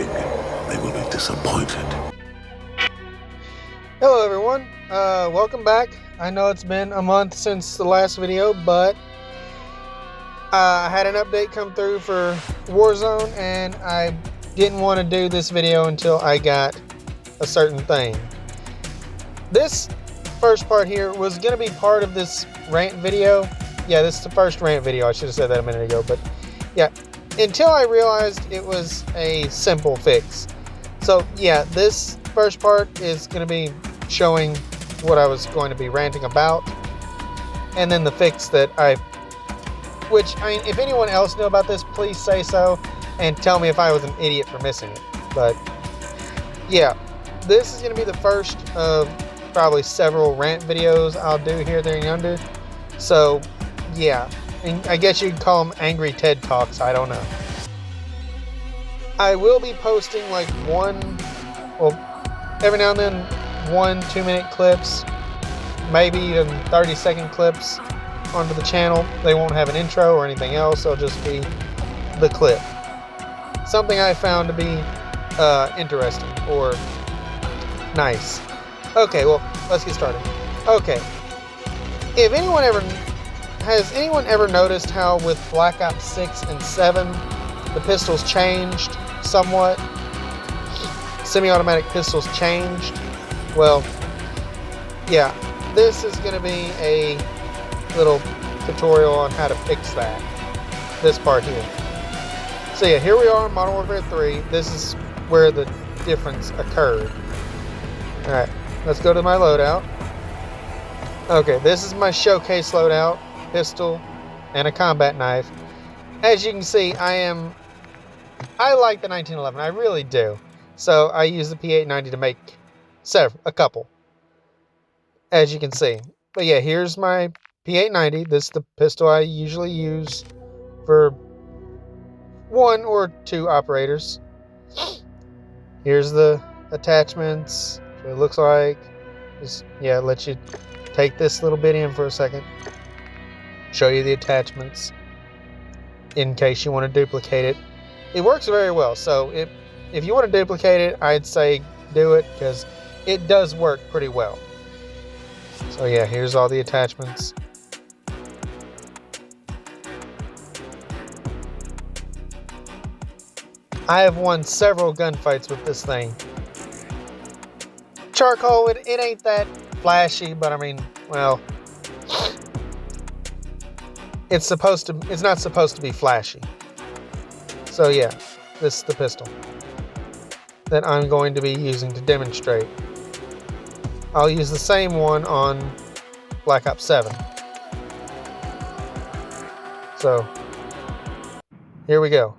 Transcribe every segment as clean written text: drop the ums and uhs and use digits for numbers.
big, they will be disappointed. Hello everyone, welcome back. I know it's been a month since the last video, but I had an update come through for Warzone and I didn't want to do this video until I got a certain thing. This first part here was going to be part of this rant video. Yeah, this is the first rant video. I should have said that a minute ago, but yeah, until I realized it was a simple fix. So yeah, this first part is going to be showing what I was going to be ranting about, and then the fix that which, I mean, if anyone else knew about this, please say so and tell me if I was an idiot for missing it. But yeah, this is going to be the first of probably several rant videos I'll do here, there, and yonder. So yeah, and I guess you'd call them angry TED Talks, I don't know. I will be posting like every now and then 1-2 minute clips, maybe even 30-second clips onto the channel. They won't have an intro or anything else, it'll just be the clip. Something I found to be interesting or nice. Okay, well, let's get started. Okay, has anyone ever noticed how with Black Ops 6 and 7 the pistols changed somewhat? Semi-automatic pistols changed. Well, yeah, this is going to be a little tutorial on how to fix that. This part here. So yeah, here we are in Modern Warfare 3. This is where the difference occurred. Alright, let's go to my loadout. Okay, this is my showcase loadout. Pistol and a combat knife. As you can see, I like the 1911. I really do. So I use the P890 to make a couple, as you can see. But yeah, here's my P890. This is the pistol I usually use for 1 or 2 operators. Here's the attachments. So it looks like, yeah, let you take this little bit in for a second. Show you the attachments in case you want to duplicate it. It works very well, so if you want to duplicate it, I'd say do it, because it does work pretty well. So yeah, here's all the attachments. I have won several gunfights with this thing. Charcoal, it ain't that flashy, but I mean, well, it's not supposed to be flashy. So yeah, this is the pistol that I'm going to be using to demonstrate. I'll use the same one on Black Ops 7. So, here we go.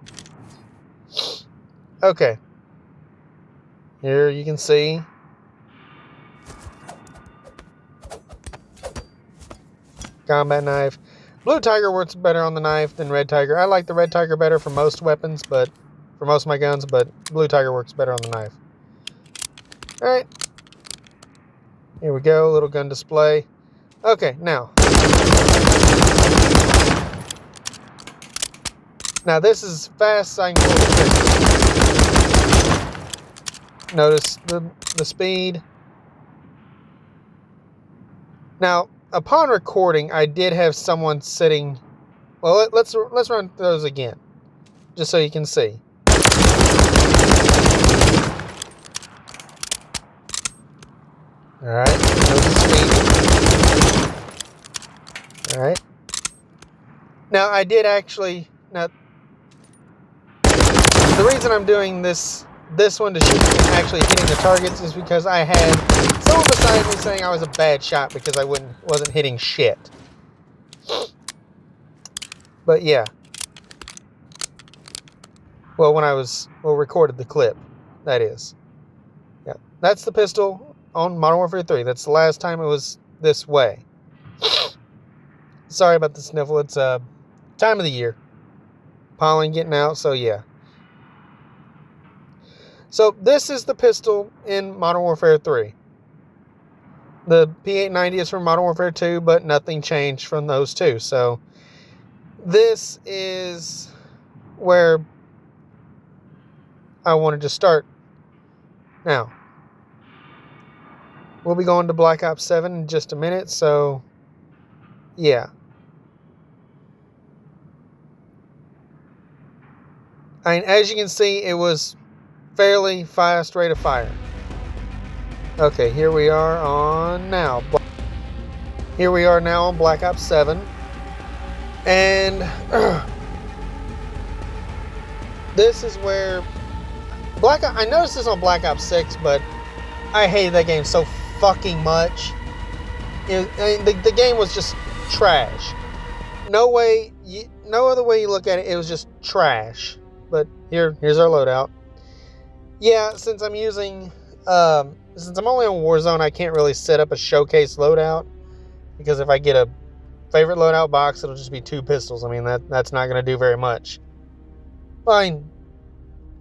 Okay. Here you can see combat knife. Blue Tiger works better on the knife than Red Tiger. I like the Red Tiger better for most weapons, but for most of my guns, but Blue Tiger works better on the knife. Alright. Here we go, little gun display. Okay, now this is fast, so I can pull the trigger. Notice the speed. Now, upon recording, I did have someone sitting. Well, let's run those again, just so you can see. All right, notice the speed. All right. Now, I did actually. Now, the reason I'm doing this one to shoot actually hitting the targets is because I had someone beside me saying I was a bad shot because I wasn't hitting shit. But yeah. Well, when I recorded the clip, that is. Yeah, that's the pistol on Modern Warfare 3. That's the last time it was this way. Sorry about the sniffle. It's time of the year. Pollen getting out, so yeah. So this is the pistol in Modern Warfare 3. The P890 is from Modern Warfare 2, but nothing changed from those two. So this is where I wanted to start. Now, we'll be going to Black Ops 7 in just a minute, so yeah. I mean, as you can see, it was fairly fast rate of fire. Okay, here we are now. Here we are now on Black Ops 7. And this is where I noticed this on Black Ops 6, but I hated that game so fucking much. The game was just trash. No other way you look at it, it was just trash. But here's our loadout. Yeah, since I'm only on Warzone, I can't really set up a showcase loadout, because if I get a favorite loadout box, it'll just be 2 pistols. I mean, that's not going to do very much. Fine.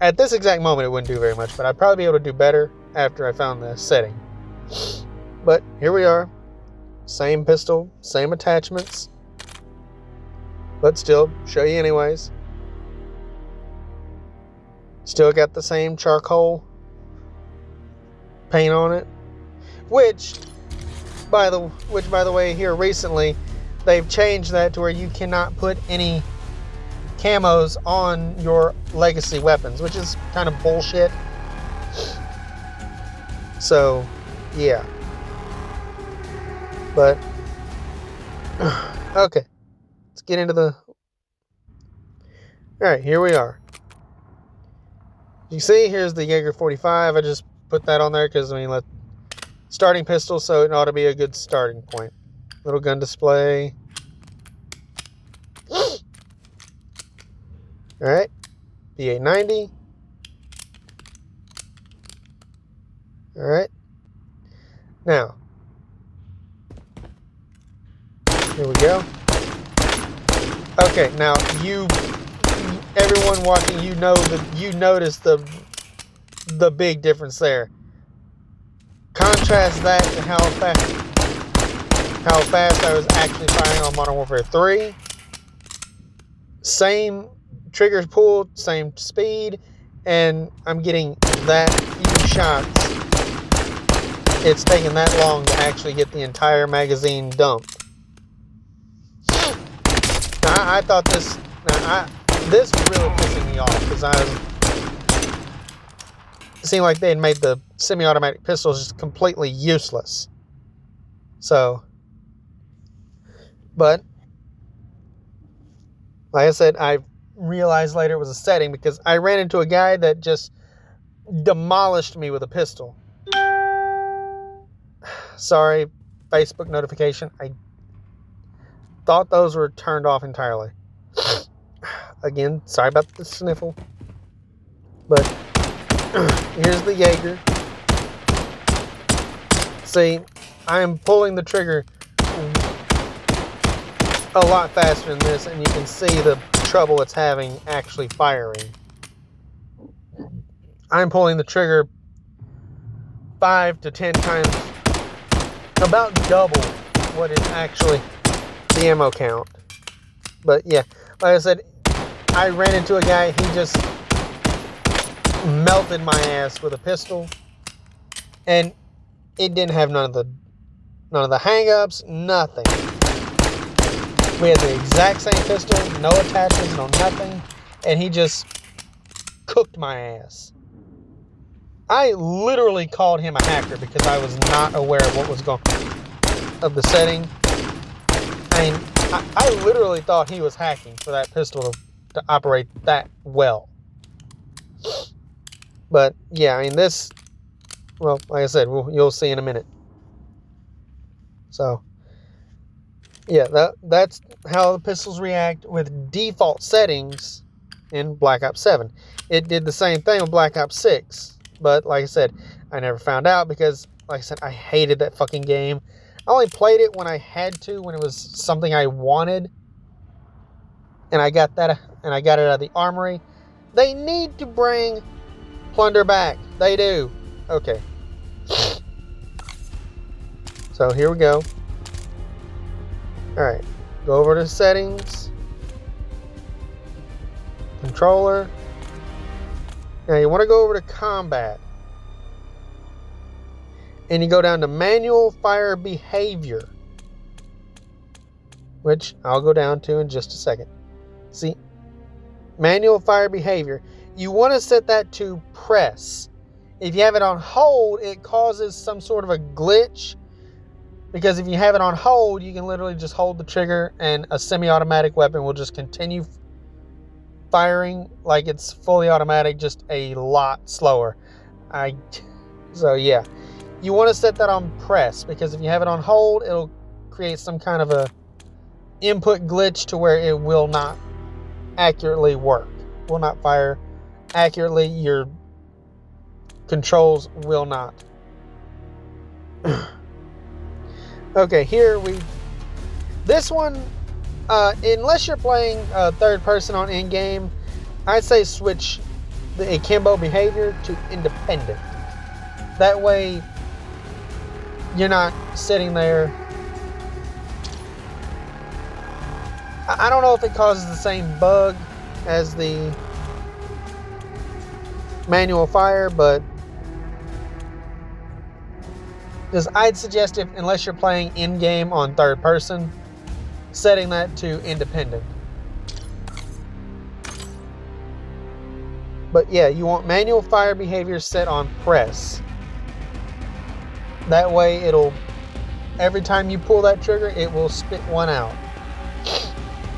At this exact moment, it wouldn't do very much, but I'd probably be able to do better after I found the setting. But here we are. Same pistol, same attachments. But still, show you anyways. Still got the same charcoal paint on it. Which, by the way, here recently, they've changed that to where you cannot put any camos on your legacy weapons, which is kind of bullshit. So, yeah. But, okay. Let's get into the... Alright, here we are. You see, here's the Jaeger 45. I just put that on there because, I mean, starting pistol, so it ought to be a good starting point. Little gun display. Alright. P890. Alright. Now. Here we go. Okay, now everyone watching, you notice the big difference there. Contrast that to how fast I was actually firing on Modern Warfare 3. Same triggers pulled, same speed, and I'm getting that few shots. It's taking that long to actually get the entire magazine dumped. Now, I thought this was really pissing me off, because it seemed like they had made the semi-automatic pistols just completely useless. So, but like I said, I realized later it was a setting, because I ran into a guy that just demolished me with a pistol. Sorry, Facebook notification. I thought those were turned off entirely. Again, sorry about the sniffle. But here's the Jaeger. See, I am pulling the trigger a lot faster than this, and you can see the trouble it's having actually firing. I'm pulling the trigger 5 to 10 times, about double what is actually the ammo count. But yeah, like I said, I ran into a guy, he just melted my ass with a pistol, and it didn't have none of the hang-ups, nothing. We had the exact same pistol, no attachments, no nothing, and he just cooked my ass. I literally called him a hacker because I was not aware of what was going on, of the setting. I mean, I literally thought he was hacking for that pistol to operate that well. But yeah, I mean, this, well, like I said, you'll see in a minute. So yeah, that's how the pistols react with default settings in Black Ops 7. It did the same thing with Black Ops 6. But like I said, I never found out because, like I said, I hated that fucking game. I only played it when I had to, when it was something I wanted. And I got it out of the armory. They need to bring Plunder back. They do. Okay. So here we go. Alright. Go over to settings. Controller. Now you want to go over to combat. And you go down to manual fire behavior, which I'll go down to in just a second. See, manual fire behavior. You want to set that to press. If you have it on hold, it causes some sort of a glitch. Because if you have it on hold, you can literally just hold the trigger and a semi-automatic weapon will just continue firing like it's fully automatic, just a lot slower. So yeah. You want to set that on press, because if you have it on hold, it'll create some kind of a input glitch to where it will not accurately work. Will not fire accurately. Your controls will not. Okay, this one, unless you're playing third person on in-game, I'd say switch the akimbo behavior to independent. That way, you're not sitting there. I don't know if it causes the same bug as the manual fire, but I'd suggest, unless you're playing in-game on third person, setting that to independent. But yeah, you want manual fire behavior set on press. That way every time you pull that trigger, it will spit one out.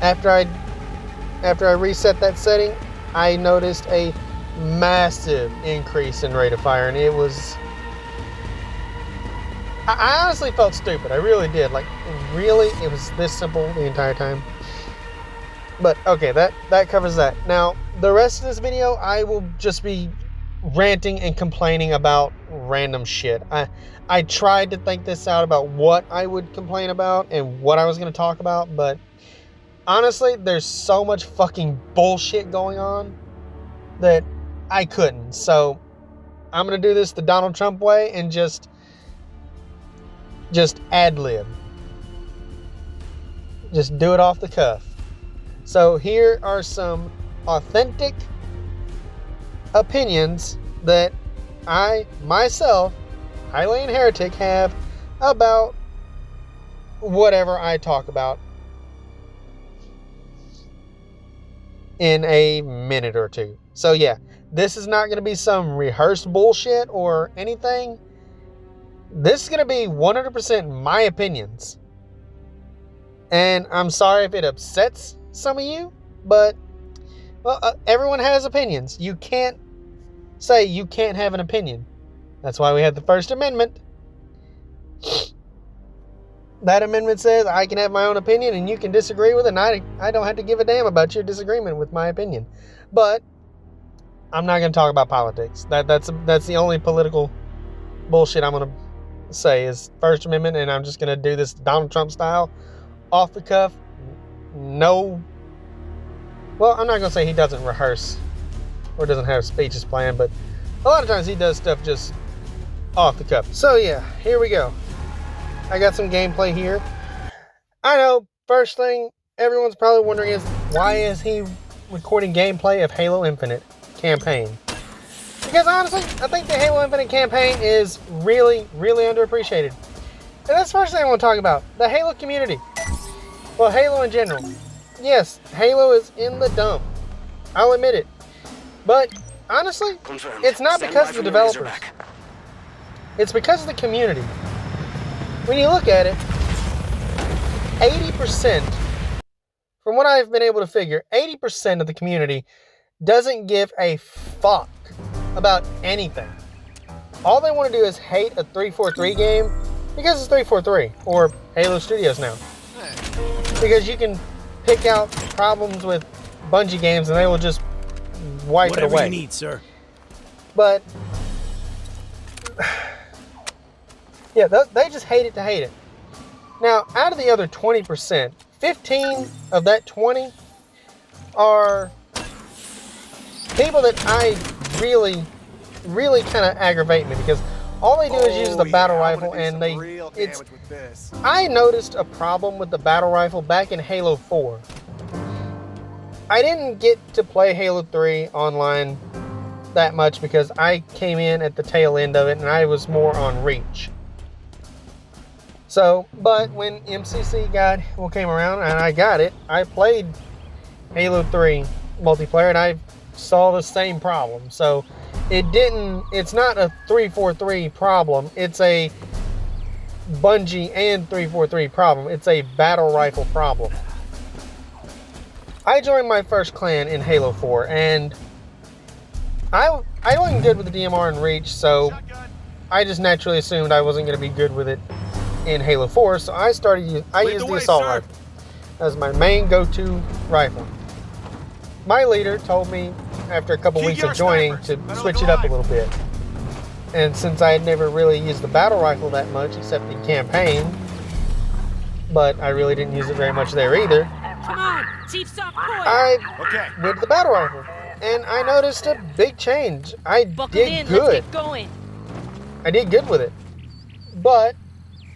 After I reset that setting, I noticed a massive increase in rate of fire, and it was... I honestly felt stupid. I really did. Like, really, it was this simple the entire time. But, okay, that covers that. Now, the rest of this video, I will just be ranting and complaining about random shit. I tried to think this out about what I would complain about and what I was going to talk about, but honestly, there's so much fucking bullshit going on that I couldn't. So, I'm going to do this the Donald Trump way and just ad-lib. Just do it off the cuff. So here are some authentic opinions that I, myself, Hylian Heretic, have about whatever I talk about in a minute or two. So yeah, this is not going to be some rehearsed bullshit or anything. This is going to be 100% my opinions. And I'm sorry if it upsets some of you, but, well, everyone has opinions. You can't say you can't have an opinion. That's why we have the First Amendment. That amendment says I can have my own opinion and you can disagree with it, and I don't have to give a damn about your disagreement with my opinion. But I'm not going to talk about politics. That's the only political bullshit I'm going to say is First Amendment, and I'm just going to do this Donald Trump style, off the cuff. No. Well, I'm not going to say he doesn't rehearse or doesn't have speeches planned, but a lot of times he does stuff just off the cuff. So yeah, here we go. I got some gameplay here. I know, first thing everyone's probably wondering is, why is he recording gameplay of Halo Infinite campaign? Because honestly, I think the Halo Infinite campaign is really, really underappreciated. And that's the first thing I want to talk about. The Halo community. Well, Halo in general. Yes, Halo is in the dump. I'll admit it. But honestly, Confirmed. it's not Stand because by of the for developers. Razorback. It's because of the community. When you look at it, 80%, from what I've been able to figure, 80% of the community doesn't give a fuck about anything. All they want to do is hate a 343 game because it's 343, or Halo Studios now. Because you can pick out problems with Bungie games and they will just wipe it away. Whatever you need, sir. But yeah, they just hate it to hate it. Now, out of the other 20%, 15 of that 20 are people that I really, really kind of aggravate me, because all they do is use the battle rifle, and I noticed a problem with the battle rifle back in Halo 4. I didn't get to play Halo 3 online that much because I came in at the tail end of it and I was more on reach. So, but when MCC came around and I got it, I played Halo 3 multiplayer and I saw the same problem. So it's not a 343 problem. It's a Bungie and 343 problem. It's a battle rifle problem. I joined my first clan in Halo 4 and I wasn't good with the DMR and reach, so I just naturally assumed I wasn't going to be good with it in Halo 4, so I used the assault rifle as my main go-to rifle. My leader told me after a couple weeks of joining to switch it up a little bit. And since I had never really used the battle rifle that much except in campaign, but I really didn't use it very much there either, Come on, Chief Soft Boy. I went to the battle rifle and I noticed a big change. I did good. Let's get going. I did good with it. But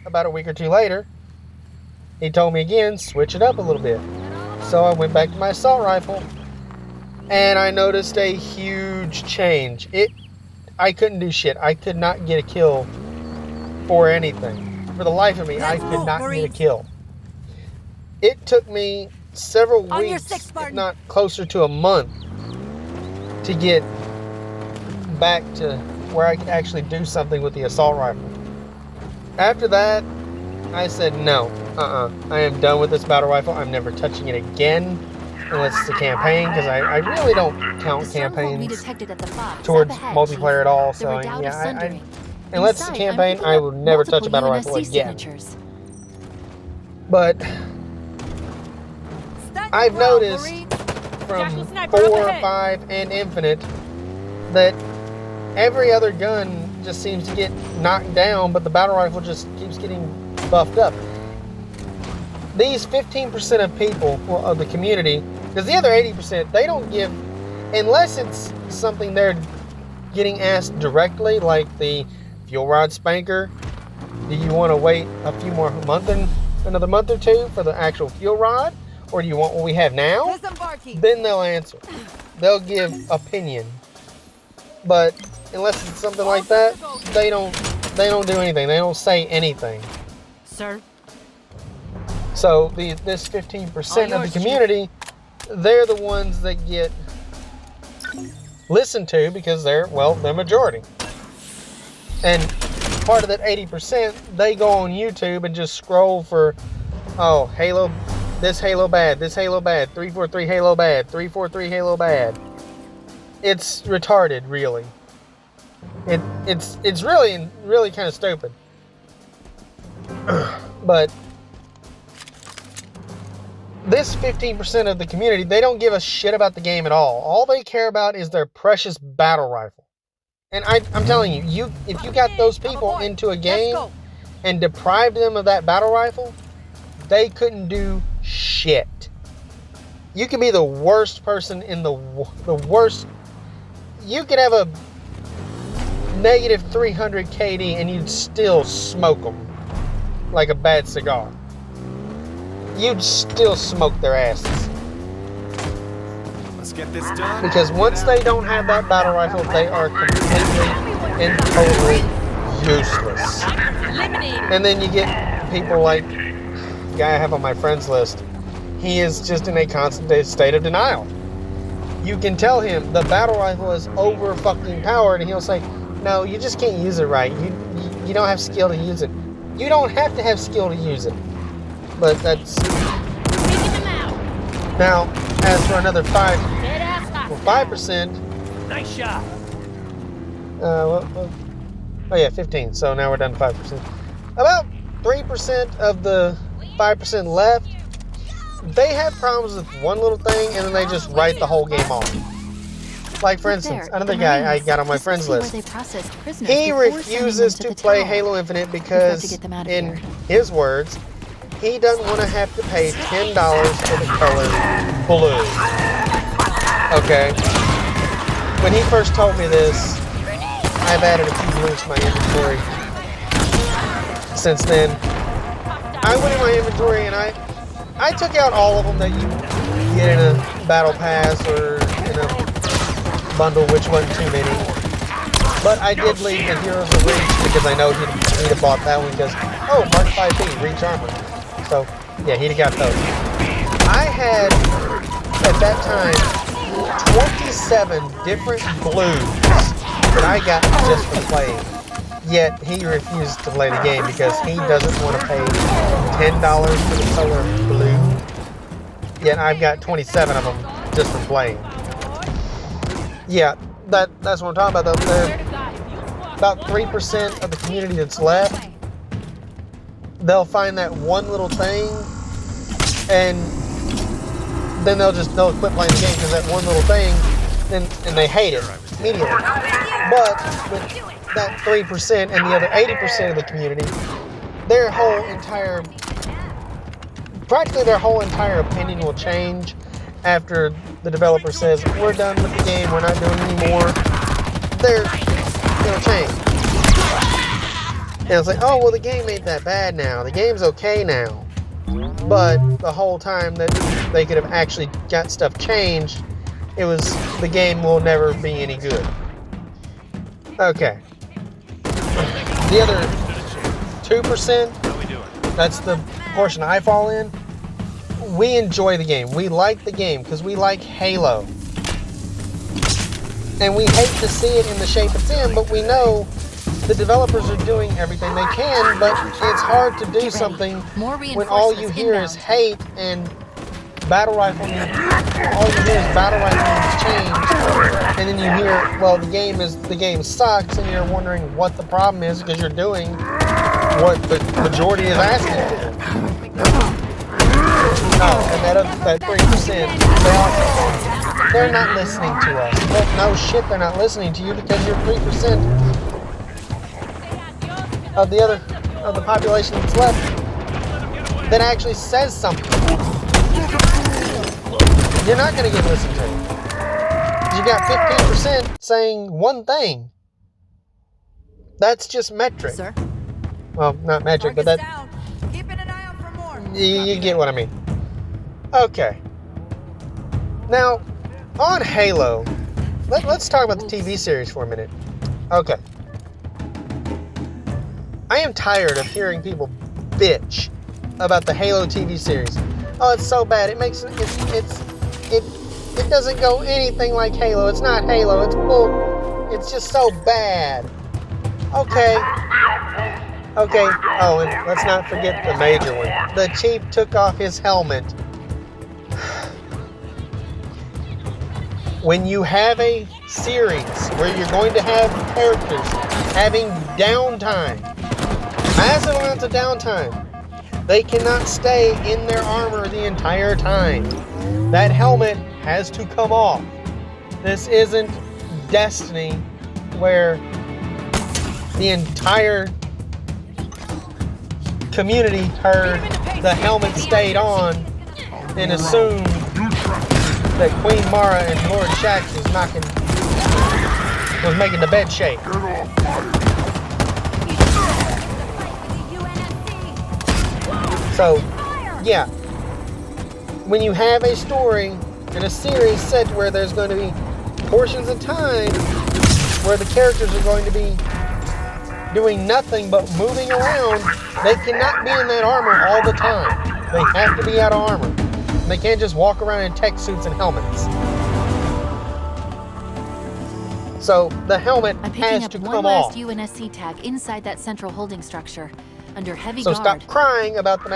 about a week or two later, he told me again, switch it up a little bit. So I went back to my assault rifle and I noticed a huge change. I couldn't do shit. I could not get a kill for anything. For the life of me, I could not get a kill. It took me several weeks, if not closer to a month, to get back to where I could actually do something with the assault rifle. After that, I said no. I am done with this battle rifle. I'm never touching it again unless it's a campaign, because I really don't count campaigns towards multiplayer at all. So yeah, unless it's a campaign, I will never touch a battle rifle again. But I've noticed from 4, 5, and Infinite that every other gun just seems to get knocked down, but the battle rifle just keeps getting buffed up. These 15% of people, of the community, because the other 80%, they don't give, unless it's something they're getting asked directly, like the fuel rod spanker. Do you want to wait another month or two for the actual fuel rod? Or do you want what we have now? Then they'll answer. They'll give opinion. But unless it's something like that, they don't do anything. They don't say anything. Sir. So this 15% of the community, they're the ones that get listened to because they're majority. And part of that 80%, they go on YouTube and just scroll for, Halo, this Halo bad, 343 Halo bad, 343 Halo bad. It's retarded, really. It's really kind of stupid. But this 15% of the community, they don't give a shit about the game at all. All they care about is their precious battle rifle. And I'm telling you, if you got those people into a game and deprived them of that battle rifle, they couldn't do shit. You could be the worst person in the worst. You could have a negative 300 KD and you'd still smoke them like a bad cigar. You'd still smoke their asses. Let's get this done. Because once they don't have that battle rifle, they are completely and totally useless. And then you get people like the guy I have on my friends list. He is just in a constant state of denial. You can tell him the battle rifle is over fucking powered, and he'll say, no, you just can't use it right. You don't have skill to use it. You don't have to have skill to use it. But that's... Now, as for another 5%... Nice shot. 15. So now we're down to 5%. About 3% of the 5% left, they have problems with one little thing, and then they just write the whole game off. Like, for instance, another guy I got on my friends list. He refuses to play Halo Infinite because, in his words, he doesn't want to have to pay $10 for the color blue. Okay. When he first told me this, I've added a few blues to my inventory. Since then, I went in my inventory and I took out all of them that you get in a battle pass or in a bundle, which wasn't too many. But I did leave the Heroes of Reach because I know he'd have bought that one because, oh, Mark 5B, Reach Armor. So, yeah, he'd have got those. I had, at that time, 27 different blues that I got just for playing. Yet, he refused to play the game because he doesn't want to pay $10 for the color blue. Yet, I've got 27 of them just for playing. Yeah, that's what I'm talking about, though. There's about 3% of the community that's left. They'll find that one little thing, and then they'll quit playing the game because that one little thing, and they hate it immediately. But with that 3% and the other 80% of the community, practically their whole entire opinion will change after the developer says, we're done with the game, we're not doing any more. It'll change. And it's like, oh, well, the game ain't that bad now. The game's okay now. But the whole time that they could have actually got stuff changed, it was, the game will never be any good. Okay. The other 2%, that's the portion I fall in. We enjoy the game. We like the game because we like Halo. And we hate to see it in the shape it's in, but we know the developers are doing everything they can, but it's hard to do something when all you hear is hate and battle rifle needs, all you hear is battle rifle needs change, and then you hear, well, the game sucks, and you're wondering what the problem is because you're doing what the majority is asking for. Oh, and that 3%, they're not listening to us. Well, no shit, they're not listening to you because you're 3% of the population that's left that actually says something. You're not going to get listened to. You got 15% saying one thing. That's just metric. Sir? Well, not metric, but that. Keeping an eye out for more. You get what I mean. Okay. Now, on Halo, let's talk about the TV series for a minute. Okay. I am tired of hearing people bitch about the Halo TV series. Oh, it's so bad. It doesn't go anything like Halo. It's not Halo. It's bull. It's just so bad. Okay. Oh, and let's not forget the major one. The Chief took off his helmet. When you have a series where you're going to have characters having downtime, massive amounts of downtime, they cannot stay in their armor the entire time. That helmet has to come off. This isn't Destiny where the entire community heard the helmet stayed on and assumed that Queen Mara and Lord Shaxx was making the bed shake. So, yeah, when you have a story and a series set where there's going to be portions of time where the characters are going to be doing nothing but moving around, they cannot be in that armor all the time. They have to be out of armor. They can't just walk around in tech suits and helmets. So the helmet has to come off. I'm picking up one last UNSC tag inside that central holding structure, under heavy So guard. stop crying about the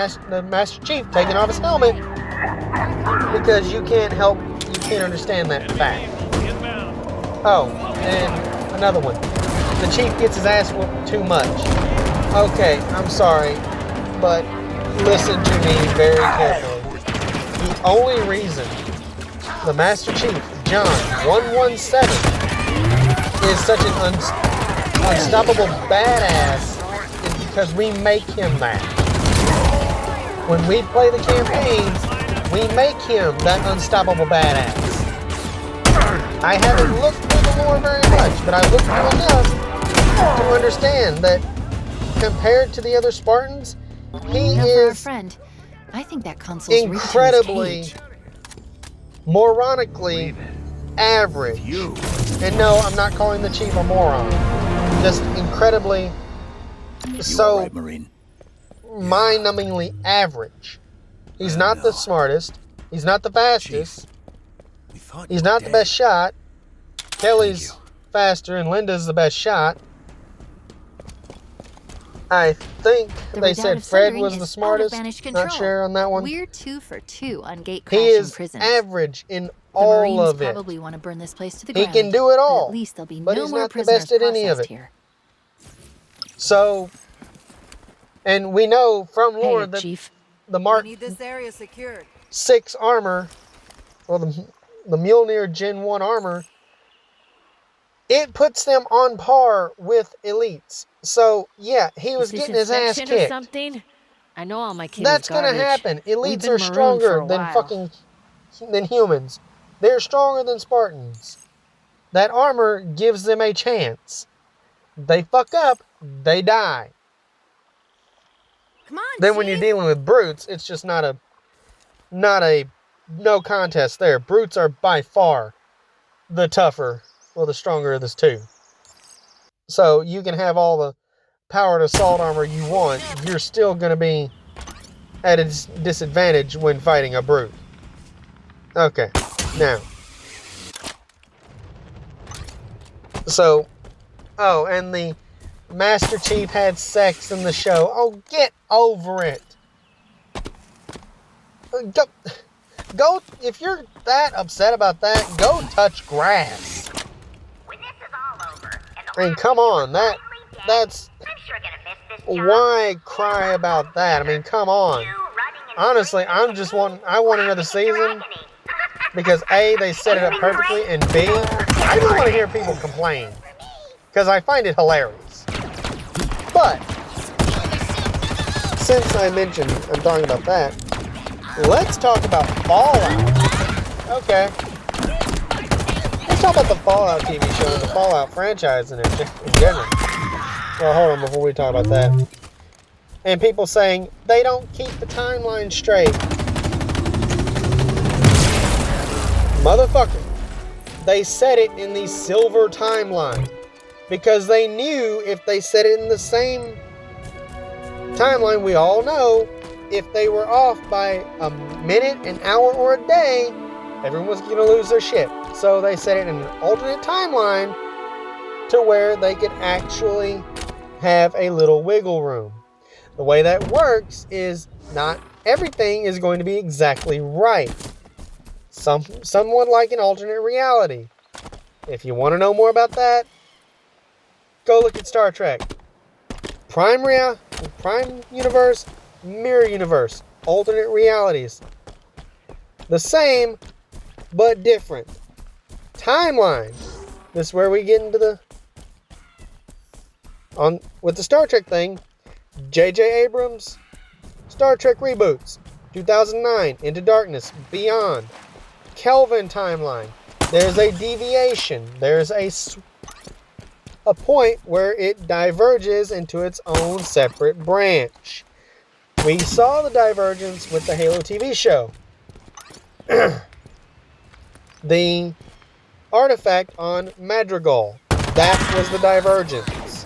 Master Chief taking off his helmet, because you can't understand that fact. Oh, and another one. The Chief gets his ass whooped too much. Okay, I'm sorry, but listen to me very carefully. The only reason the Master Chief, John 117, is such an unstoppable badass is because we make him that. When we play the campaigns, we make him that unstoppable badass. I haven't looked through the lore very much, but I've looked through enough to understand that compared to the other Spartans, he Now for our is friend, I think that console's incredibly, reached his cage. moronically average. You And no, I'm not calling the chief a moron. Just incredibly so Marine. mind-numbingly average. He's not the smartest. He's not the fastest. We thought He's not the best shot. Kelly's you. faster and Linda's the best shot. I think The they redoubt said of Fred Sundering was is the out of smartest. banished Not control. sure on that one. We're 2 for 2 on gate He crashing is prisons. average in The all Marines of it. probably want to burn this place to the He ground. can do it but all, at least there'll be but no he's more not the prisoners best at any of processed it. here. So, and we know from lore Hey, that Chief. the We Mark need this area secured. 6 armor, or the Mjolnir Gen 1 armor, it puts them on par with elites. So, yeah, he was Is this getting his ass infection or kicked. something? I know all my kids. That's gonna happen. We've Elites been are marooned for stronger a than while. than humans. They're stronger than Spartans. That armor gives them a chance. They fuck up, they die. Come on, Then when you're Chief. dealing with brutes, it's just not a no contest there. Brutes are by far the tougher, well, the stronger of the two. So you can have all the powered assault armor you want, you're still going to be at a disadvantage when fighting a brute. Okay, now. So, oh, and the Master Chief had sex in the show. Oh, get over it. Go, if you're that upset about that, go touch grass. When this is all over, and the I mean, come on, that's, I'm sure gonna miss this job. why cry about that? I mean, come on. You running and Honestly, I want another season because A, they set it up perfectly, and B, I don't want to hear people complain because I find it hilarious. But since I mentioned I'm talking about that, let's talk about Fallout. Okay. Let's talk about the Fallout TV show and the Fallout franchise in general. Well, hold on before we talk about that. And people saying they don't keep the timeline straight. Motherfucker. They set it in the silver timeline because they knew if they set it in the same timeline, we all know if they were off by a minute, an hour, or a day, everyone was going to lose their shit. So they set it in an alternate timeline to where they could actually have a little wiggle room. The way that works is not everything is going to be exactly right. Somewhat like an alternate reality. If you want to know more about that, go look at Star Trek. Prime universe, mirror universe, alternate realities. The same, but different. Timeline. This is where we get into with the Star Trek thing. J.J. Abrams, Star Trek reboots, 2009, Into Darkness, Beyond, Kelvin timeline. There's a deviation. There's a point where it diverges into its own separate branch. We saw the divergence with the Halo TV show. The artifact on Madrigal. That was the divergence.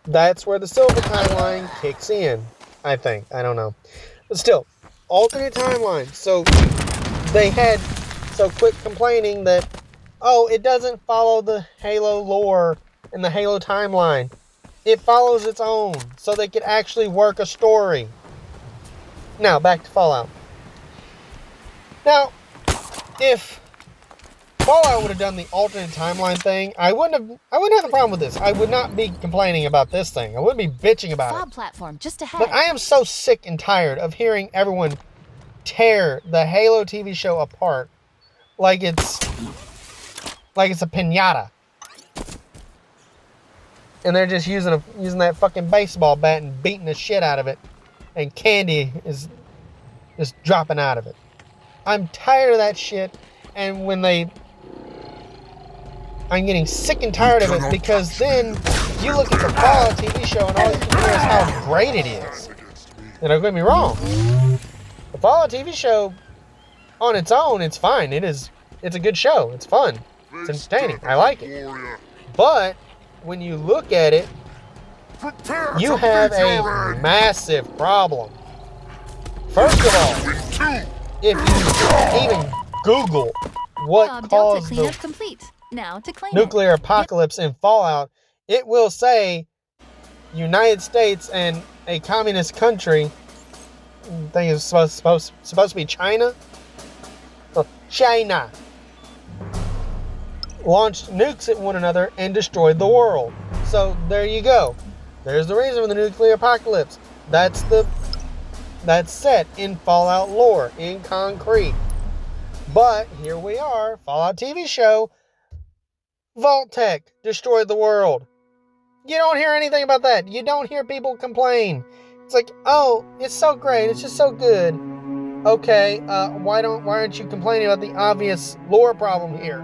That's where the silver timeline kicks in, I think. I don't know. But still, alternate timeline. So quit complaining that, oh, it doesn't follow the Halo lore and the Halo timeline. It follows its own, so they could actually work a story. Now, back to Fallout. Now, if Fallout would have done the alternate timeline thing, I wouldn't have a problem with this. I would not be complaining about this thing. I wouldn't be bitching about Fob it. platform just ahead. But I am so sick and tired of hearing everyone tear the Halo TV show apart like it's a piñata. And they're just using that fucking baseball bat and beating the shit out of it, and candy is just dropping out of it. I'm tired of that shit, and I'm getting sick and tired of it because then you look at the Fallout TV show and all you can hear is how great it is. And don't get me wrong, the Fallout TV show on its own, it's fine. It is it's a good show. It's fun. It's entertaining. I like it. But when you look at it, you have a massive problem. First of all, if you even Google what Delta caused cleanup the complete. Now to claim nuclear apocalypse in Fallout, it will say United States and a communist country. I think it's supposed to be China. Oh, China launched nukes at one another and destroyed the world. So there you go. There's the reason for the nuclear apocalypse. That's set in Fallout lore, in concrete. But here we are, Fallout TV show. Vault-Tec destroyed the world. You don't hear anything about that. You don't hear people complain. It's like, oh, it's so great. It's just so good. Okay, why aren't you complaining about the obvious lore problem here?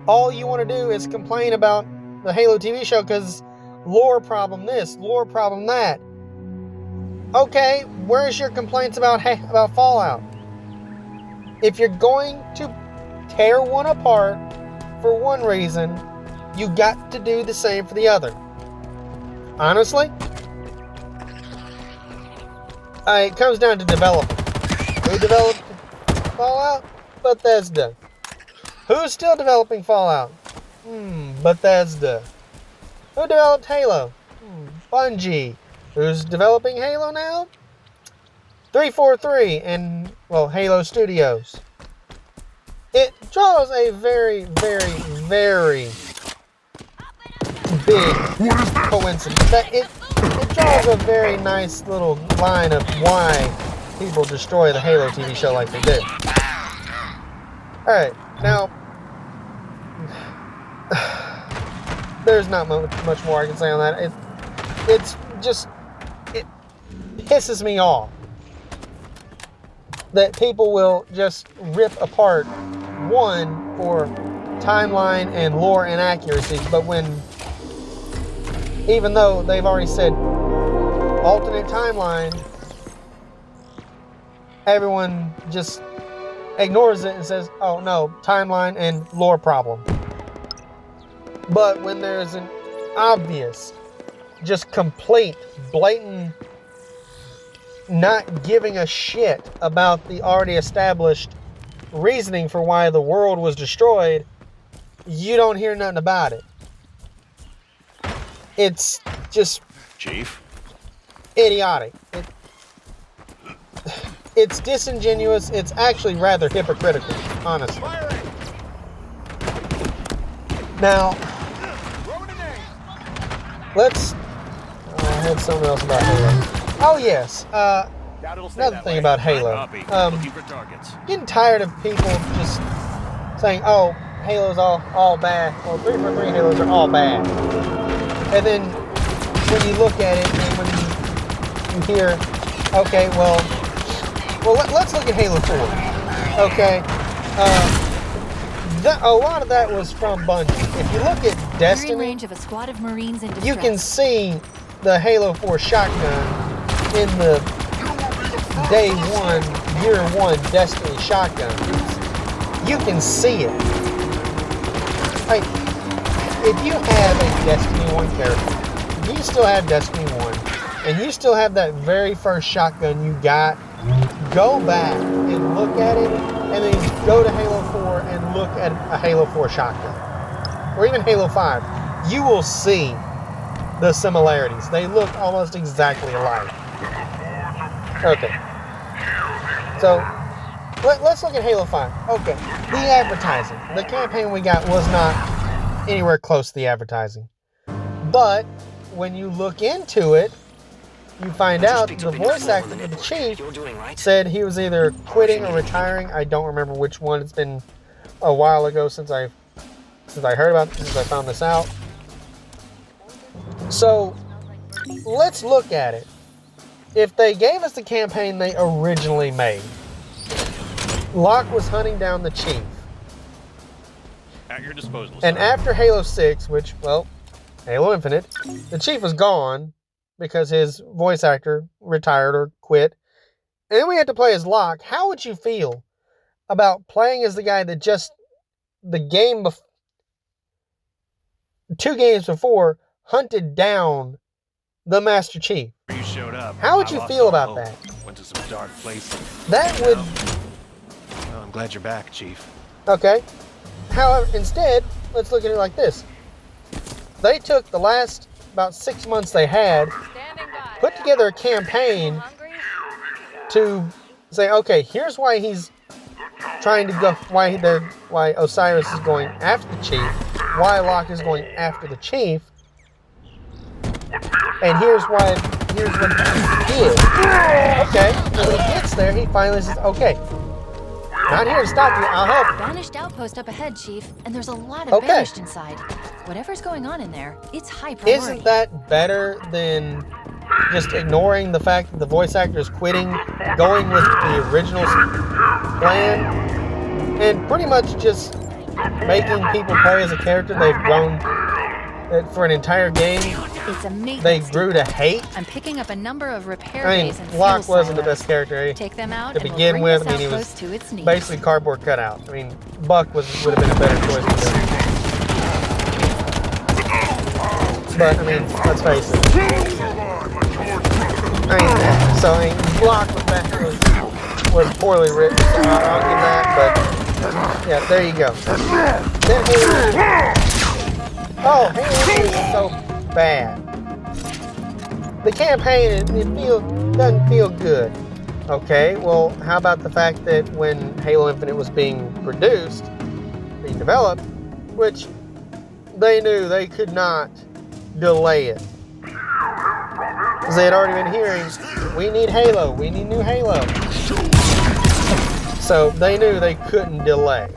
All you want to do is complain about the Halo TV show because lore problem this, lore problem that. Okay, where's your complaints about Fallout? If you're going to tear one apart for one reason, you got to do the same for the other. Honestly, it comes down to development. Who developed Fallout? Bethesda. Who's still developing Fallout? Bethesda. Who developed Halo? Bungie. Who's developing Halo now? 343 and, Halo Studios. It draws a very, very, very big coincidence. It draws a very nice little line of why people destroy the Halo TV show like they do. Alright, now, there's not much more I can say on that. It pisses me off that people will just rip apart one for timeline and lore inaccuracies, but even though they've already said alternate timeline, everyone just ignores it and says, oh no, timeline and lore problem. But when there's an obvious, just complete, blatant, not giving a shit about the already established reasoning for why the world was destroyed, you don't hear nothing about it. It's just Chief? idiotic. It's disingenuous. It's actually rather hypocritical, honestly. Now, let's... I had something else about Halo. Oh, yes. Another thing about Halo. Getting tired of people just saying, oh, Halo's all bad. Well, 343 Halos are all bad. And then when you look at it and when you hear, okay, well, let's look at Halo 4. Okay. A lot of that was from Bungie. If you look at Destiny, in range of a squad of Marines in distress. you can see the Halo 4 shotgun in the day one, year one Destiny shotgun. You can see it. Like, if you have a Destiny 1 character, you still have Destiny 1, and you still have that very first shotgun you got, go back and look at it, and then go to Halo 4 and look at a Halo 4 shotgun. Or even Halo 5. You will see the similarities. They look almost exactly alike. Okay. So, let's look at Halo 5. Okay. The advertising. The campaign we got was not anywhere close to the advertising. But, when you look into it, you find out the voice actor for the Chief said he was either quitting or retiring. I don't remember which one. It's been a while ago since I heard about it, since I found this out. So, let's look at it. If they gave us the campaign they originally made, Locke was hunting down the Chief. At your disposal, and sir. after Halo 6, which, Halo Infinite, the Chief was gone because his voice actor retired or quit. And then we had to play as Locke. How would you feel about playing as the guy that just the game 2 games before hunted down the Master Chief. You showed up. How would I you lost feel all about hope. that? Went to some dark places. That would... Well, I'm glad you're back, Chief. Okay. However, instead, let's look at it like this. They took the last about 6 months they had, put together a campaign to say, okay, here's why he's trying to go, why Osiris is going after the Chief, why Locke is going after the Chief, and here's what he did. Okay, and when he gets there, he finally says, okay, not here to stop you, I'll help. Banished outpost up ahead, Chief, and there's a lot of banished inside. Whatever's going on in there, it's high priority. Isn't that better than just ignoring the fact that the voice actor is quitting, going with the original plan, and pretty much just making people play as a character they've grown for an entire game? It's amazing. They grew to hate. I'm picking up a number of repair I mean, bays and Locke fuel wasn't the silos. best character Take them out to and we'll begin bring with. this I mean, he outpost was to its knees. basically cardboard cutout. I mean, Buck would have been a better choice for him. But I mean, let's face it. Locke was poorly written. So I'll give that. But yeah, there you go. Then Halo is so bad. The campaign doesn't feel good. Okay, well, how about the fact that when Halo Infinite was being developed, which they knew they could not delay it. Because they had already been hearing, we need Halo, we need new Halo. So they knew they couldn't delay.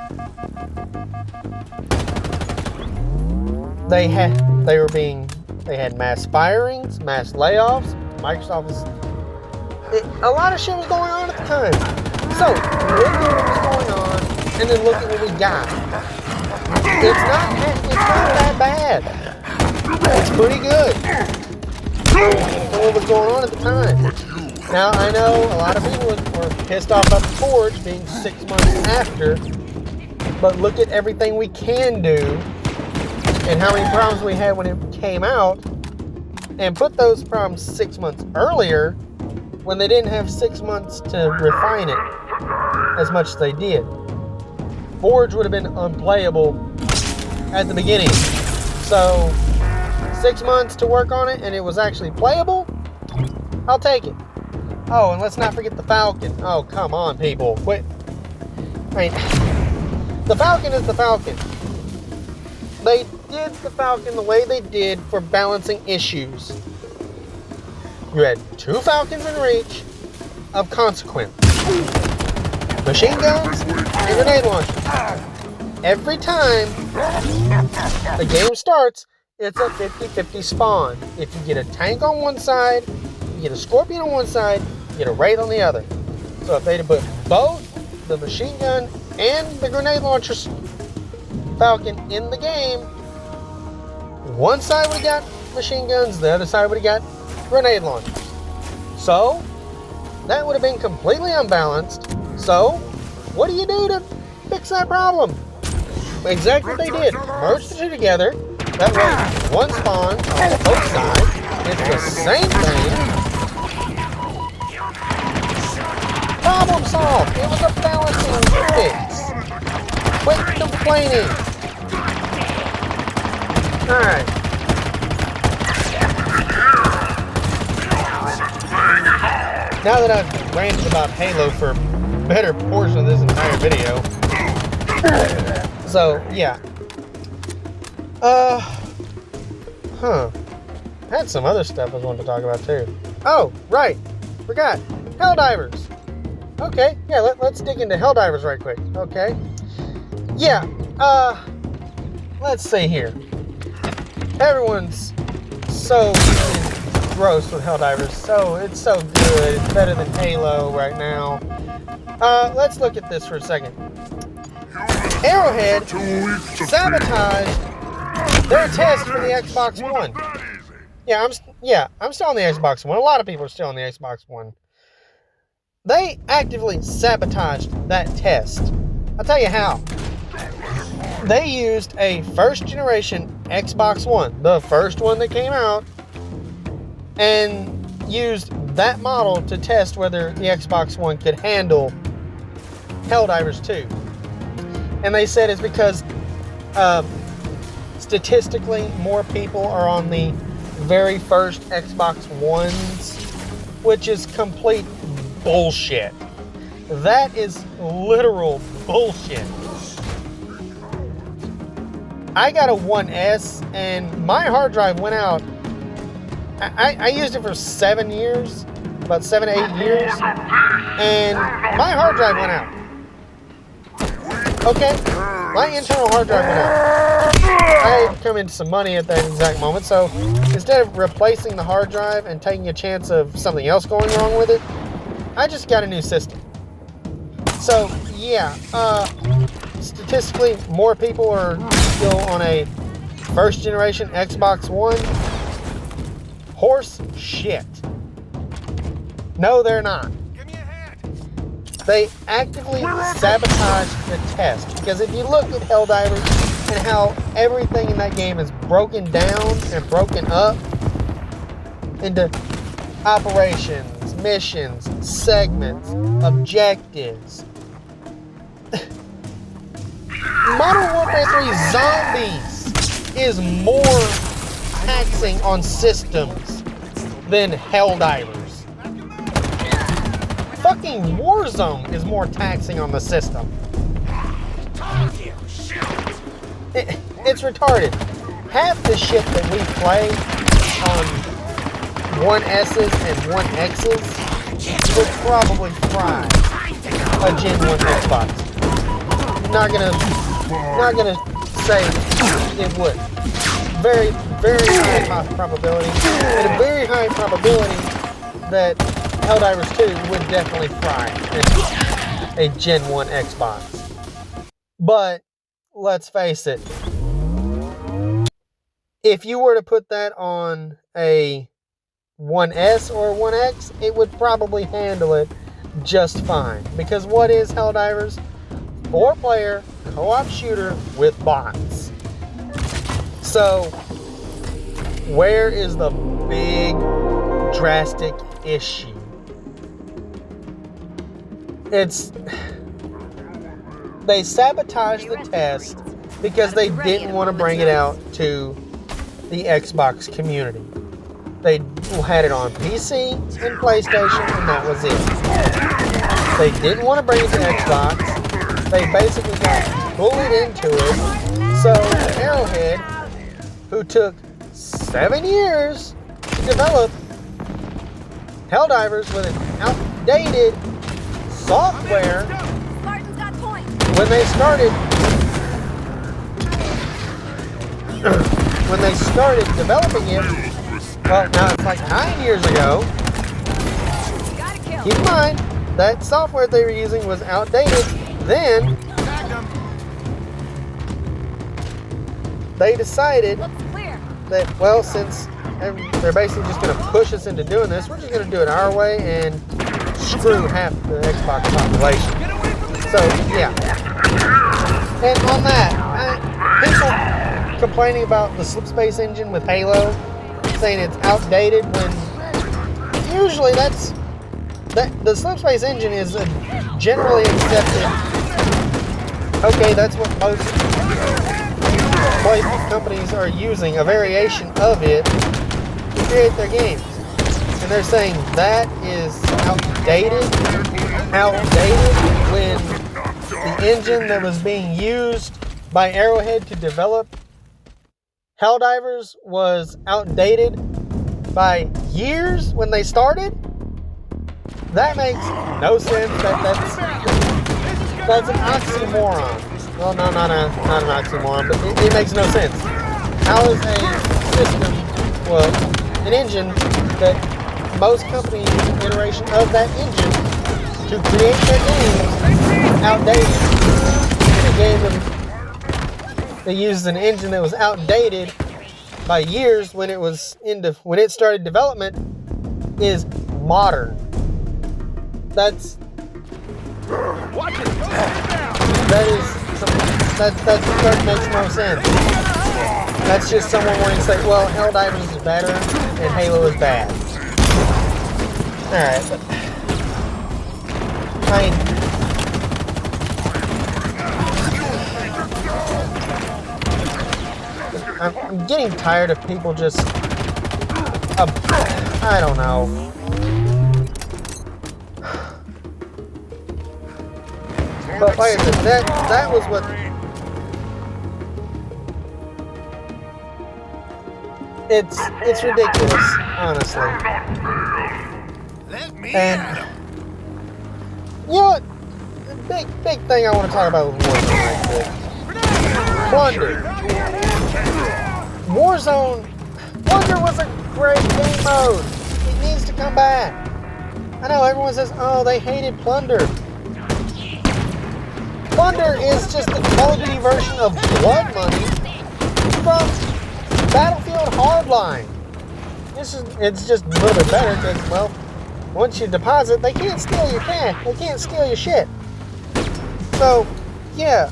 They had mass firings, mass layoffs. Microsoft a lot of shit was going on at the time. So look at what was going on, and then look at what we got. It's not that bad. It's pretty good for what was going on at the time. Now I know a lot of people were pissed off about the Forge being 6 months after, but look at everything we can do and how many problems we had when it came out, and put those problems 6 months earlier when they didn't have 6 months to refine it as much as they did. Forge would have been unplayable at the beginning. So 6 months to work on it and it was actually playable, I'll take it. Oh, and let's not forget the Falcon. Oh, come on, people. Quit. I mean, the Falcon is the Falcon. They did the Falcon the way they did for balancing issues. You had 2 Falcons in reach of consequence. Machine guns and grenade launchers. Every time the game starts, it's a 50-50 spawn. If you get a tank on one side, you get a Scorpion on one side, you get a Wraith on the other. So if they'd have put both the machine gun and the grenade launcher Falcon in the game, one side would have got machine guns, the other side would have got grenade launchers. So that would have been completely unbalanced. So what do you do to fix that problem? Exactly what they did. Merge the two together. That way, one spawn on both sides. It's the same thing. Problem solved. It was a balancing fix. Quit complaining. Alright. Now that I've ranted about Halo for a better portion of this entire video. So, yeah. I had some other stuff I was wanting to talk about too. Oh, right. Forgot. Helldivers. Okay, yeah, let's dig into Helldivers right quick. Okay. Yeah, let's see here. Everyone's so gross with Helldivers. So, it's so good. It's better than Halo right now. Let's look at this for a second. Arrowhead sabotaged their test for the Xbox One. I'm still on the Xbox One. A lot of people are still on the Xbox One. They actively sabotaged that test. I'll tell you how. They used a first generation Xbox One, the first one that came out, and used that model to test whether the Xbox One could handle Helldivers 2. And they said it's because statistically more people are on the very first Xbox Ones, which is complete bullshit. That is literal bullshit. I got a 1S and my hard drive went out. I used it for 7 years, about 7 to 8 years, and my hard drive went out. Okay, my internal hard drive went out. I had come into some money at that exact moment, so instead of replacing the hard drive and taking a chance of something else going wrong with it, I just got a new system. So yeah, statistically, more people are still on a first generation Xbox One. Horse shit. No, they're not. Give me a hand. They actively sabotage the test, because if you look at Helldivers and how everything in that game is broken down and broken up into operations, missions, segments, objectives. Modern Warfare 3 Zombies is more taxing on systems than Helldivers. Fucking Warzone is more taxing on the system. It's retarded. Half the shit that we play on 1S's and 1X's would probably fry a Gen 1 Xbox. Not gonna say it would. Very, very high probability, and a very high probability that Helldivers 2 would definitely fry a Gen 1 Xbox. But let's face it, if you were to put that on a 1S or a 1X, it would probably handle it just fine. Because what is Helldivers? 4-player co-op shooter with bots. So, where is the big drastic issue? They sabotaged the test because they didn't want to bring it out to the Xbox community. They had it on PC and PlayStation, and that was it. They didn't want to bring it to Xbox. They basically got bullied into it. So Arrowhead, who took 7 years to develop Helldivers with an outdated software, when they started developing it, well, now it's like 9 years ago. Keep in mind, that software they were using was outdated. Then they decided that, well, since they're basically just going to push us into doing this, we're just going to do it our way and screw half the Xbox population. So, yeah. And on that, people complaining about the slipspace engine with Halo, saying it's outdated, when usually the slipspace engine is a generally accepted. Okay, that's what most companies are using, a variation of it to create their games. And they're saying that is outdated when the engine that was being used by Arrowhead to develop Helldivers was outdated by years when they started. That makes no sense. That's an oxymoron. Well, no, not an oxymoron, but it makes no sense. How is a system, well, an engine that most companies use an iteration of that engine to create their games outdated? In a game they used an engine that was outdated by years when it started development is modern. That's... Watch it! Go down! That makes no sense. That's just someone wanting to say, well, Helldivers is better and Halo is bad. Alright, but I'm getting tired of people just I don't know. But like I said, that was what it's ridiculous, honestly. And you know what? The big thing I want to talk about with Warzone right quick. Plunder. Plunder was a great game mode. It needs to come back. I know everyone says, oh, they hated Plunder. Plunder is just the Call of Duty version of Blood Money from Battlefield Hardline. It's just a little bit better because, well, once you deposit, they can't steal your cash. They can't steal your shit. So, yeah,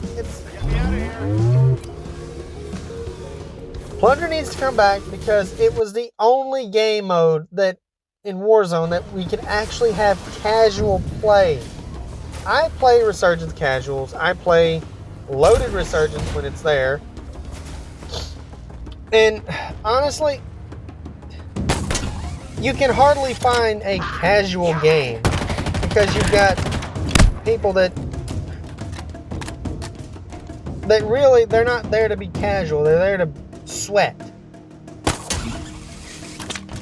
Plunder needs to come back because it was the only game mode that in Warzone that we could actually have casual play. I play Resurgence casuals. I play loaded Resurgence when it's there. And honestly, you can hardly find a casual game because you've got people that really, they're not there to be casual. They're there to sweat.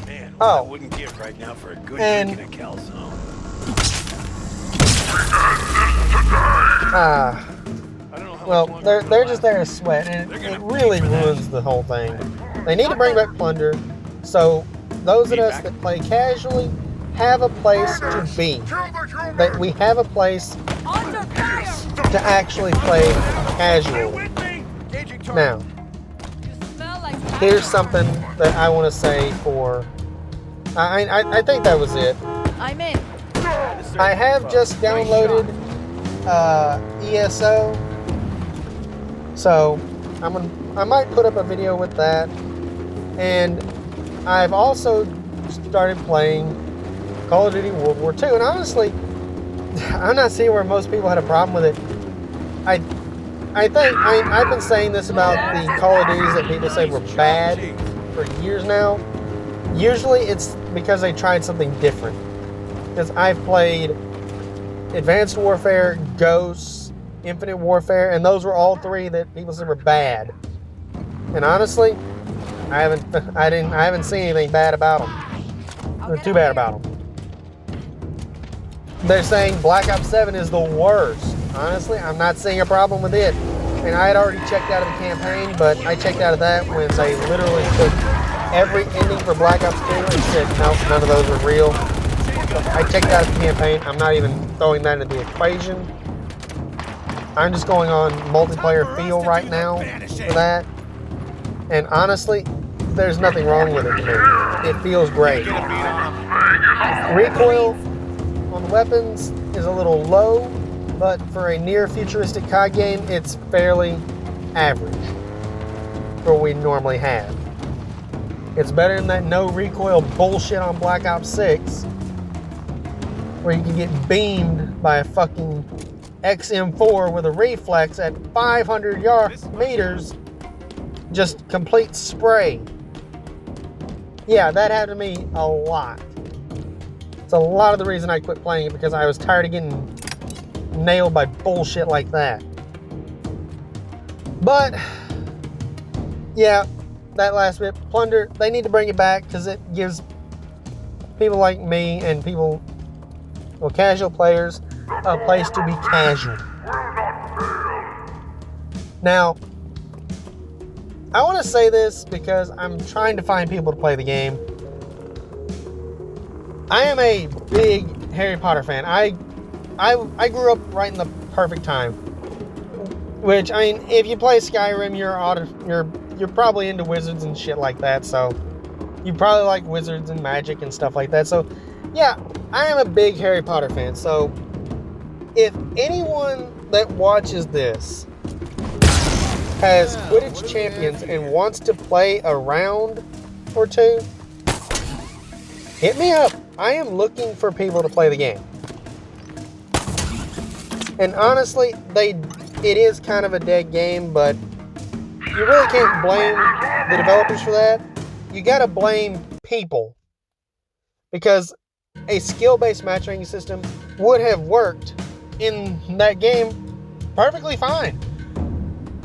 Man, I wouldn't give right now for a good drink in a calzone. Well, they're just there to sweat, and it really ruins the whole thing. They need to bring back Plunder, so those of us that play casually have a place to be. That we have a place to actually play casually. Now, here's something that I want to say for... I think that was it. I'm in. I have just downloaded ESO, so I might put up a video with that, and I've also started playing Call of Duty World War II, and honestly, I'm not seeing where most people had a problem with it. I think I've been saying this about the Call of Duties that people say were bad for years now. Usually it's because they tried something different. Because I've played Advanced Warfare, Ghosts, Infinite Warfare, and those were all three that people said were bad. And honestly, I haven't seen anything bad about them. Or too bad about them. They're saying Black Ops 7 is the worst. Honestly, I'm not seeing a problem with it. And I had already checked out of the campaign, but I checked out of that when they literally took every ending for Black Ops 2 and said, no, none of those are real. I checked out of the campaign. I'm not even throwing that into the equation. I'm just going on multiplayer feel right now for that. And honestly, there's nothing wrong with it to me. It feels great. Recoil on the weapons is a little low, but for a near futuristic COD game, it's fairly average for what we normally have. It's better than that no recoil bullshit on Black Ops 6, where you can get beamed by a fucking XM4 with a reflex at 500 meters, just complete spray. Yeah, that happened to me a lot. It's a lot of the reason I quit playing it, because I was tired of getting nailed by bullshit like that. But yeah, that last bit, Plunder, they need to bring it back because it gives people like me and people, well, casual players, a place to be casual. Now, I want to say this because I'm trying to find people to play the game. I am a big Harry Potter fan. I grew up right in the perfect time. Which, I mean, if you play Skyrim, you're probably into wizards and shit like that. So you probably like wizards and magic and stuff like that. So yeah, I am a big Harry Potter fan. So if anyone that watches this has Quidditch champions and wants to play a round or two, hit me up. I am looking for people to play the game. And honestly, it is kind of a dead game, but you really can't blame the developers for that. You gotta blame people. Because a skill-based matchmaking system would have worked in that game perfectly fine.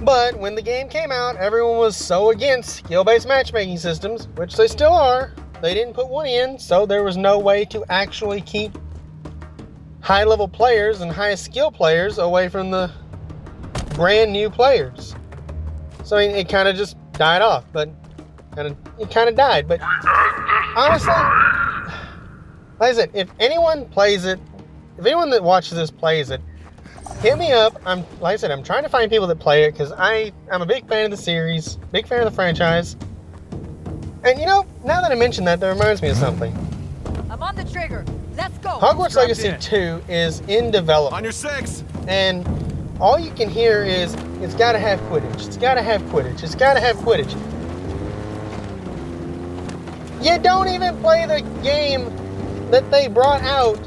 But when the game came out, everyone was so against skill-based matchmaking systems, which they still are. They didn't put one in, so there was no way to actually keep high-level players and high-skill players away from the brand new players. So I mean, it kind of just died off, but it kind of died. But honestly, like I said, if anyone plays it, if anyone that watches this plays it, hit me up. Like I said, I'm trying to find people that play it because I'm a big fan of the series, big fan of the franchise. And you know, now that I mentioned that reminds me of something. I'm on the trigger. Let's go. Hogwarts Legacy 2 is in development. On your 6. And all you can hear is, it's got to have Quidditch. It's got to have Quidditch. It's got to have Quidditch. You don't even play the game that they brought out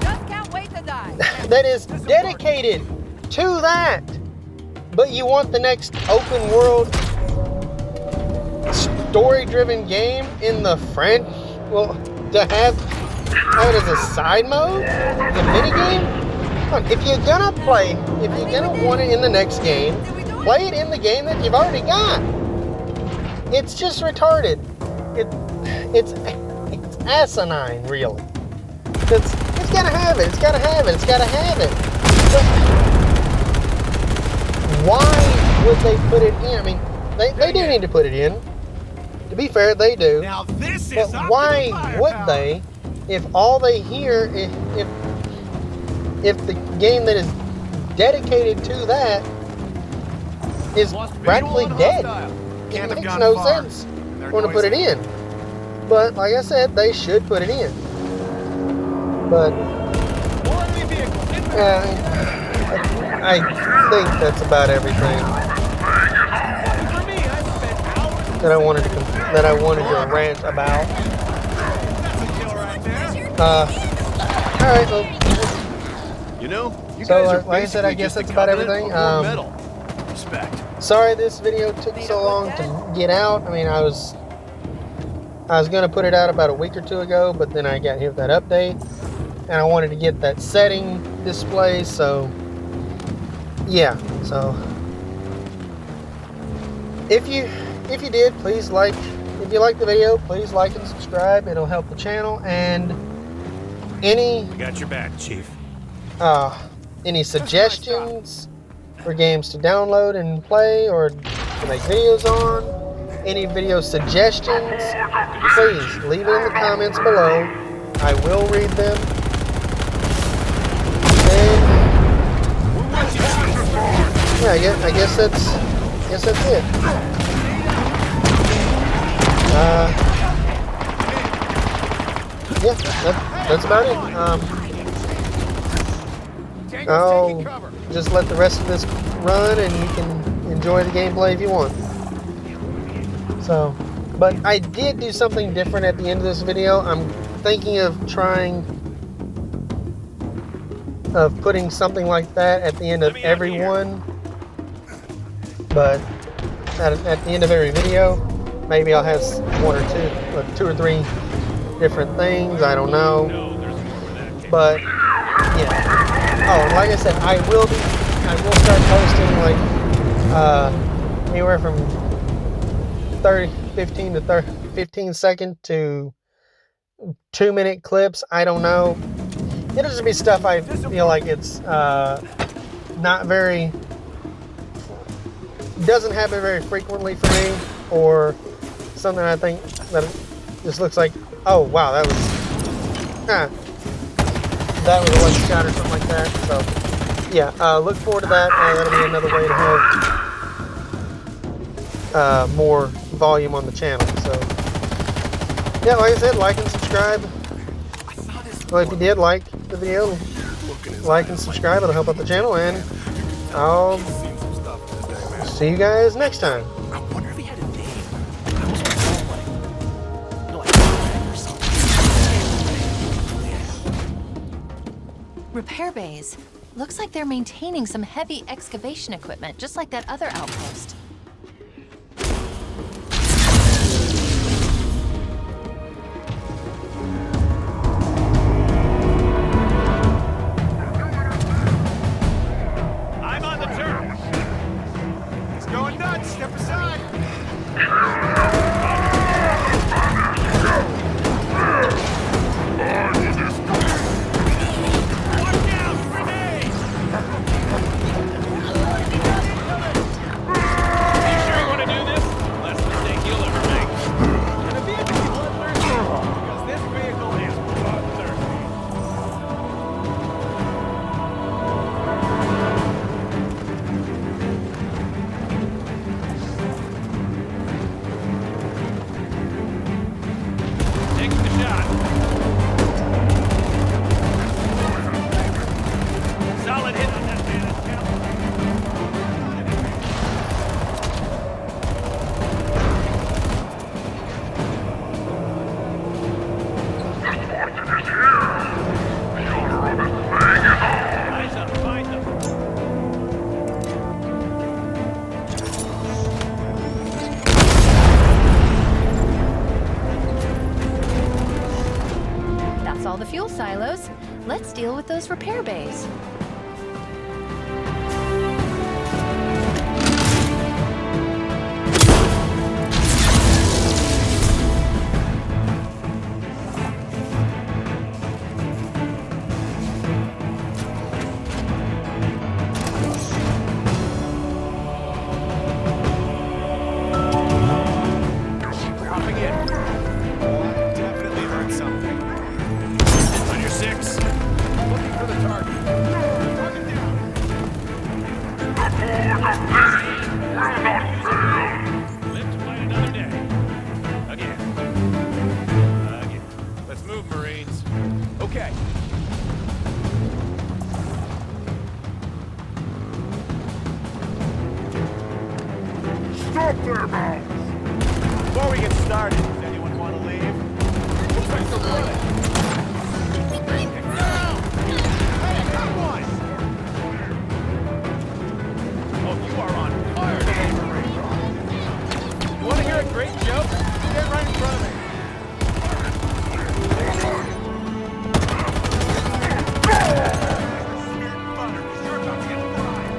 Just can't wait to die. that is dedicated to that. But you want the next open world story-driven game in the French? Well, to have it as a side mode? The mini game? If you're gonna want it in the next game, play it in the game that you've already got. It's just retarded. It's asinine, really. It's gotta have it. It's gotta have it. It's gotta have it. But why would they put it in? I mean, they do need to put it in. To be fair, they do. Now this But why would they, if all they hear, if the game that is dedicated to that is practically dead? It makes no sense for them to put it in. But like I said, they should put it in. But I think that's about everything that I wanted to rant about. All right. Well, You know, you so, guys are like I said, I basically guess just that's a about covenant everything. of more metal. Respect. Sorry this video took so long to get out. I mean, I was going to put it out about a week or two ago, but then I got hit with that update, and I wanted to get that setting display. So, yeah. So, if you did, please like. If you like the video, please like and subscribe. It'll help the channel. And We got your back, Chief. any suggestions for games to download and play or to make videos on, any video suggestions, please leave it in the comments below. I will read them. And yeah, I guess that's it. Yeah, that's about it. I'll just let the rest of this run and you can enjoy the gameplay if you want. So, but I did do something different at the end of this video. I'm thinking of putting something like that at the end of every one. But at the end of every video, maybe I'll have two or three different things. I don't know. But yeah. Oh, and like I said, I will start posting like anywhere from 15 second to 2-minute clips. I don't know. It'll just be stuff I feel like it's not very, doesn't happen very frequently for me, or something I think that just looks like, oh wow, that was a lucky shot or something like that. So yeah, look forward to that. That'll be another way to have more volume on the channel. So yeah, like I said, like and subscribe. Well, if you did like the video, like and subscribe. It'll help out the channel, and I'll see you guys next time. I wonder if he had a name. I almost want to call him like or something. Repair bays. Looks like they're maintaining some heavy excavation equipment, just like that other outpost. I'm on the turf. It's going nuts. Step aside. Watch out! Grenade! You sure you want to do this? Less mistake you'll ever make. And the vehicle is bloodthirsty because this vehicle is bloodthirsty. Takes the shot. Solid hit on that man. Eyes up, find them. That's all the fuel silos. Let's deal with those repair bays. Dropping in. Definitely heard something. On your six. Looking for the target. Target down. Live to fight another day. Again. Again. Let's move, Marines. Okay. Stop there, man! Before we get started, does anyone want to leave? Looks like they're running. No! Hey, I got one! Oh, you are on fire today, Marine. You want to hear a great joke? Get right in front of me. Butter, 'cause you're about to get fried.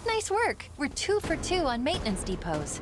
Nice work. We're 2 for 2 on maintenance depots.